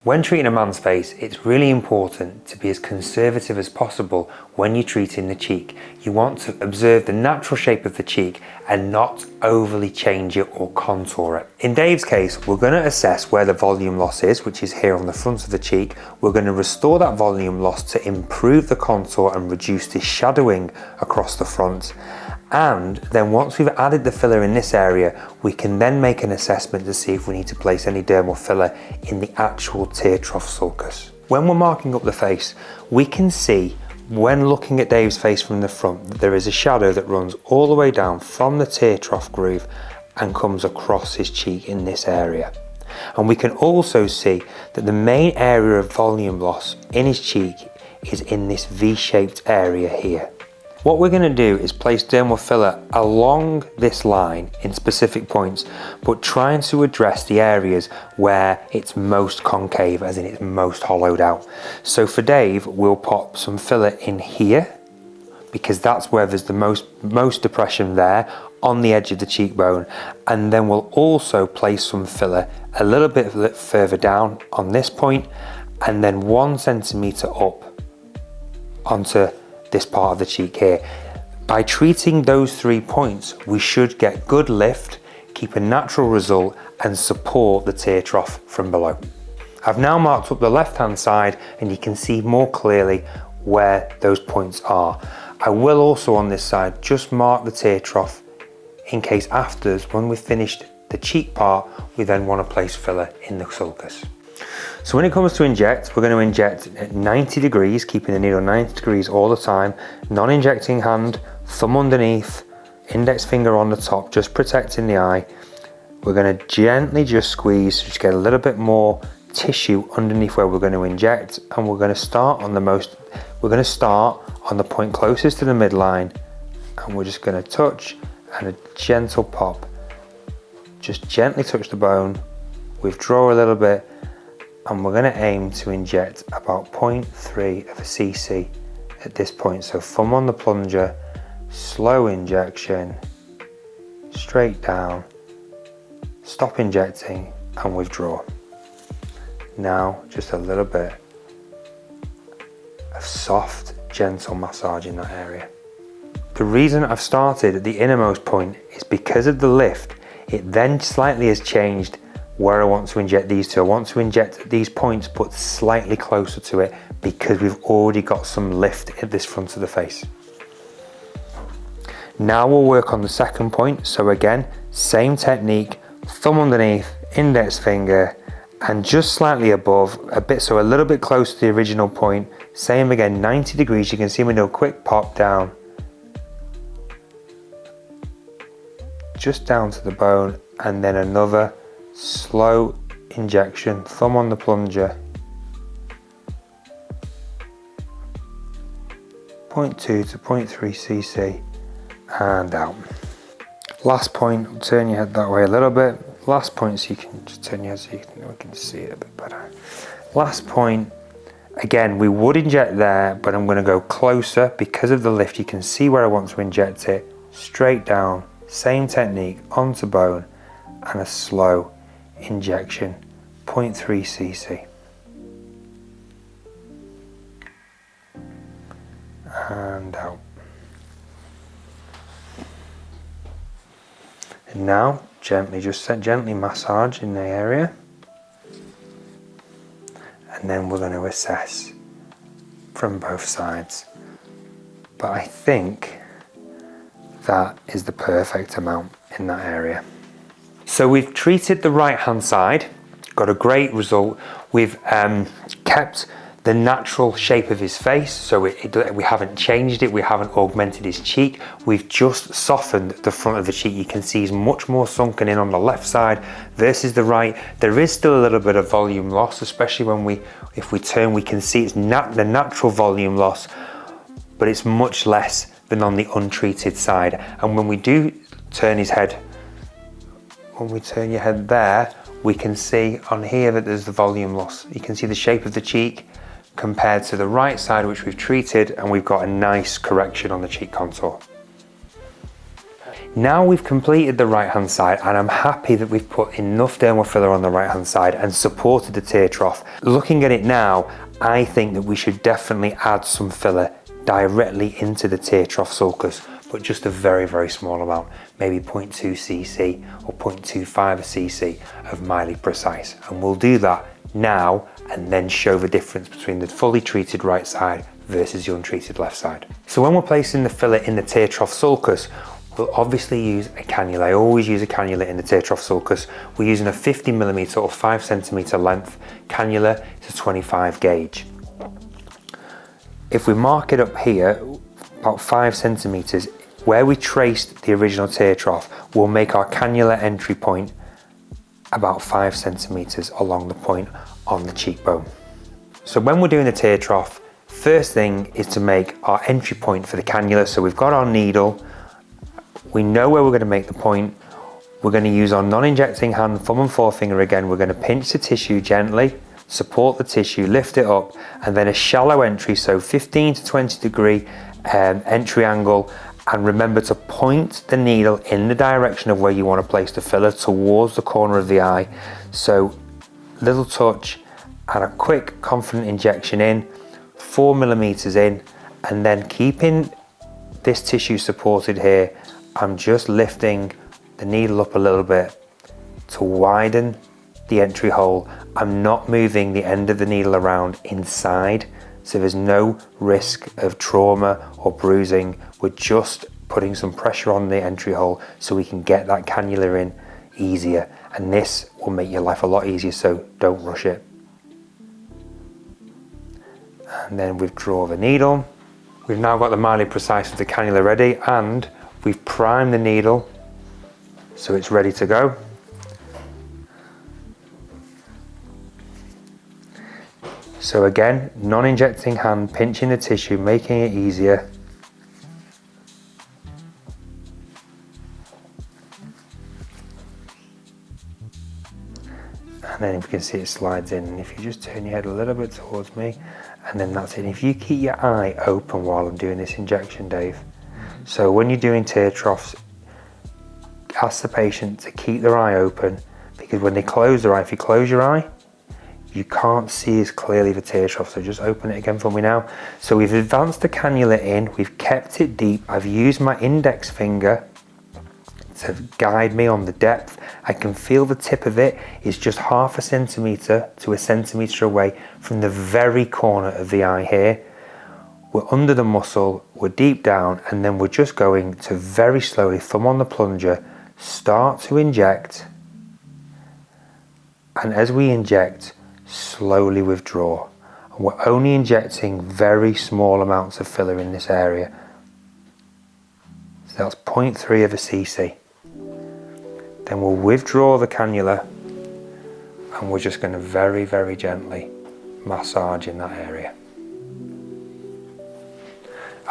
When treating a man's face, it's really important to be as conservative as possible when you're treating the cheek. You want to observe the natural shape of the cheek and not overly change it or contour it. In Dave's case, we're going to assess where the volume loss is, which is here on the front of the cheek. We're going to restore that volume loss to improve the contour and reduce the shadowing across the front. And then once we've added the filler in this area, we can then make an assessment to see if we need to place any dermal filler in the actual tear trough sulcus. When we're marking up the face, we can see when looking at Dave's face from the front that there is a shadow that runs all the way down from the tear trough groove and comes across his cheek in this area. And we can also see that the main area of volume loss in his cheek is in this V-shaped area here. What we're going to do is place dermal filler along this line in specific points, but trying to address the areas where it's most concave, as in it's most hollowed out. So for Dave, we'll pop some filler in here, because that's where there's the most depression there on the edge of the cheekbone. And then we'll also place some filler a little bit further down on this point, and then 1 centimeter up onto this part of the cheek here. By treating those 3 points, we should get good lift, keep a natural result, and support the tear trough from below. I've now marked up the left hand side and you can see more clearly where those points are. I will also on this side just mark the tear trough in case afterwards, when we've finished the cheek part, we then want to place filler in the sulcus. So when it comes to inject, we're going to inject at 90 degrees, keeping the needle 90 degrees all the time, non-injecting hand, thumb underneath, index finger on the top, just protecting the eye. We're going to gently just squeeze, just get a little bit more tissue underneath where we're going to inject, and we're going to start on the point closest to the midline, and we're just going to touch and a gentle pop. Just gently touch the bone, withdraw a little bit, and we're going to aim to inject about 0.3 of a cc at this point. So thumb on the plunger, slow injection, straight down, stop injecting and withdraw. Now just a little bit of soft, gentle massage in that area. The reason I've started at the innermost point is because of the lift. It then slightly has changed where I want to inject these two. I want to inject at these points but slightly closer to it because we've already got some lift at this front of the face. Now we'll work on the second point. So again, same technique, thumb underneath, index finger, and just slightly above, so a little bit close to the original point. Same again, 90 degrees. You can see me do a quick pop down, just down to the bone, and then another slow injection, thumb on the plunger, 0.2 to 0.3 cc, and out. Last point, turn your head that way a little bit. Last point, so you can just turn your head so we can see it a bit better. Last point, again, we would inject there, but I'm going to go closer because of the lift. You can see where I want to inject it, straight down, same technique, onto bone, and a slow injection, 0.3 cc. And out. And now gently massage in the area, and then we're going to assess from both sides. But I think that is the perfect amount in that area. So we've treated the right hand side, got a great result. We've kept the natural shape of his face, so we haven't changed it, we haven't augmented his cheek, we've just softened the front of the cheek. You can see he's much more sunken in on the left side versus the right. There is still a little bit of volume loss, especially if we turn, we can see it's the natural volume loss, but it's much less than on the untreated side. And when we do turn his head, when we turn your head there, we can see on here that there's the volume loss. You can see the shape of the cheek compared to the right side, which we've treated, and we've got a nice correction on the cheek contour. Now we've completed the right hand side, and I'm happy that we've put enough dermal filler on the right hand side and supported the tear trough. Looking at it now, I think that we should definitely add some filler directly into the tear trough sulcus, but just a very, very small amount, maybe 0.2 cc or 0.25 cc of Mildly Precise. And we'll do that now and then show the difference between the fully treated right side versus the untreated left side. So when we're placing the filler in the tear trough sulcus, we'll obviously use a cannula. I always use a cannula in the tear trough sulcus. We're using a 50mm or 5cm length cannula. It's a 25 gauge. If we mark it up here, about 5cm, where we traced the original tear trough, we'll make our cannula entry point about 5cm along the point on the cheekbone. So when we're doing the tear trough, first thing is to make our entry point for the cannula. So we've got our needle, we know where we're going to make the point. We're going to use our non-injecting hand, thumb and forefinger again. We're going to pinch the tissue gently, support the tissue, lift it up, and then a shallow entry, so 15 to 20 degree entry angle. And remember to point the needle in the direction of where you want to place the filler, towards the corner of the eye. So little touch and a quick confident injection in, 4mm in, and then keeping this tissue supported here, I'm just lifting the needle up a little bit to widen the entry hole. I'm not moving the end of the needle around inside, so there's no risk of trauma or bruising. We're just putting some pressure on the entry hole so we can get that cannula in easier, and this will make your life a lot easier, so don't rush it. And then withdraw the needle. We've now got the Mildly Precise with the cannula ready, and we've primed the needle so it's ready to go. So again, non-injecting hand, pinching the tissue, making it easier. And then if you can see, it slides in, and if you just turn your head a little bit towards me, and then that's it. If you keep your eye open while I'm doing this injection, Dave. So when you're doing tear troughs, ask the patient to keep their eye open, because when they close their eye, if you close your eye, you can't see as clearly the tear trough. So just open it again for me now. So we've advanced the cannula in, we've kept it deep. I've used my index finger to guide me on the depth. I can feel the tip of it is just 0.5 centimetre to 1 centimetre away from the very corner of the eye here. We're under the muscle, we're deep down, and then we're just going to very slowly, thumb on the plunger, start to inject. And as we inject, slowly withdraw. And we're only injecting very small amounts of filler in this area. So that's 0.3 of a cc. Then we'll withdraw the cannula, and we're just going to very, very gently massage in that area.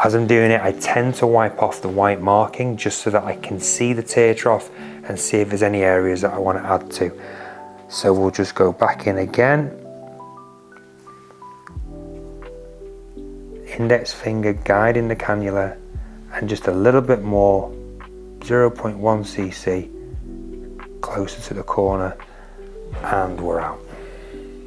As I'm doing it, I tend to wipe off the white marking just so that I can see the tear trough and see if there's any areas that I want to add to. So we'll just go back in again. Index finger guiding the cannula, and just a little bit more, 0.1 cc, closer to the corner, and we're out.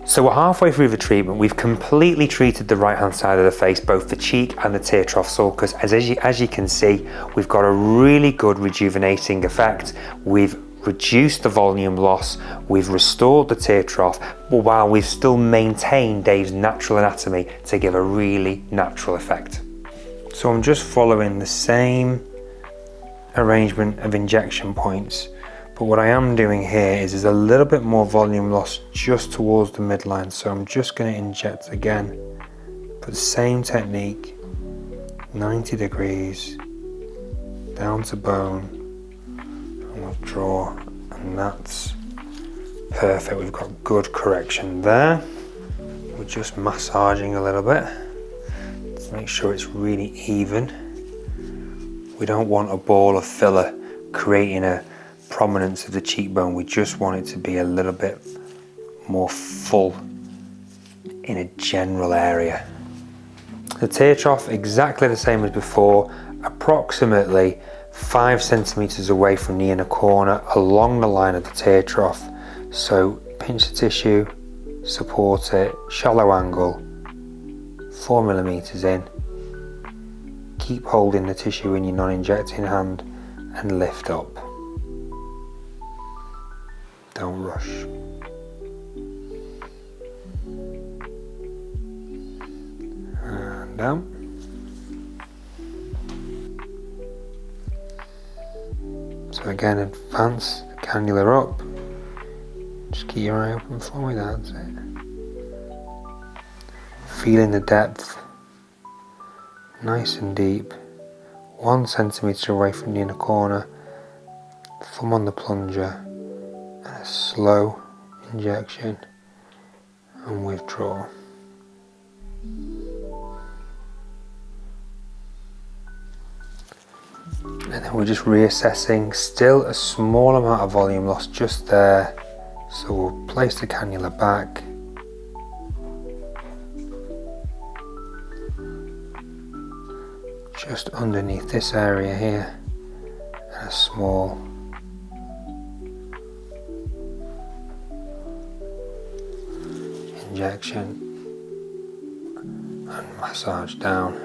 So we're halfway through the treatment. We've completely treated the right hand side of the face, both the cheek and the tear trough sulcus. As you can see, we've got a really good rejuvenating effect. We've reduced the volume loss, we've restored the tear trough, while we've still maintained Dave's natural anatomy to give a really natural effect. So I'm just following the same arrangement of injection points, but what I am doing here is there's a little bit more volume loss just towards the midline, so I'm just going to inject again, but the same technique, 90 degrees, down to bone, and withdraw, and that's perfect. We've got good correction there. We're just massaging a little bit to make sure it's really even. We don't want a ball of filler creating a prominence of the cheekbone. We just want it to be a little bit more full in a general area. The tear trough exactly the same as before, approximately 5 centimeters away from the inner corner along the line of the tear trough. So pinch the tissue, support it, shallow angle, 4 millimeters in. Keep holding the tissue in your non-injecting hand and lift up. Don't rush. And down. So again, advance the cannula up. Just keep your eye open for me, that's it. Feeling the depth. Nice and deep. 1 centimeter away from the inner corner. Thumb on the plunger. And a slow injection. And withdraw. And then we're just reassessing, still a small amount of volume loss just there. So we'll place the cannula back. Just underneath this area here. And a small injection. And massage down.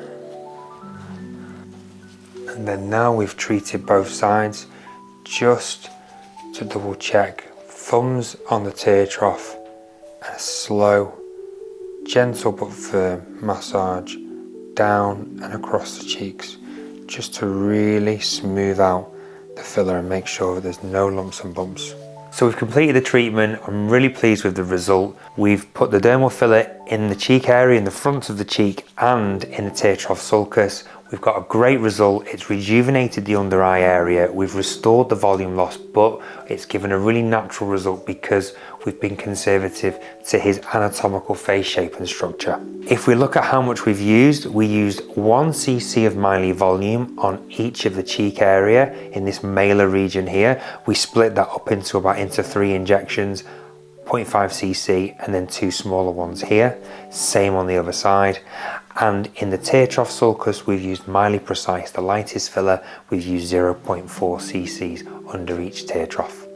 And then now we've treated both sides, just to double check, thumbs on the tear trough and a slow, gentle but firm massage down and across the cheeks, just to really smooth out the filler and make sure that there's no lumps and bumps. So we've completed the treatment. I'm really pleased with the result. We've put the dermal filler in the cheek area, in the front of the cheek and in the tear trough sulcus. We've got a great result. It's rejuvenated the under eye area. We've restored the volume loss, but it's given a really natural result because we've been conservative to his anatomical face shape and structure. If we look at how much we've used, we used 1 cc of Miley volume on each of the cheek area in this malar region here. We split that up into 3 injections, 0.5 cc and then 2 smaller ones here. Same on the other side. And in the tear trough sulcus, we've used Miley Precise, the lightest filler. We've used 0.4 cc's under each tear trough.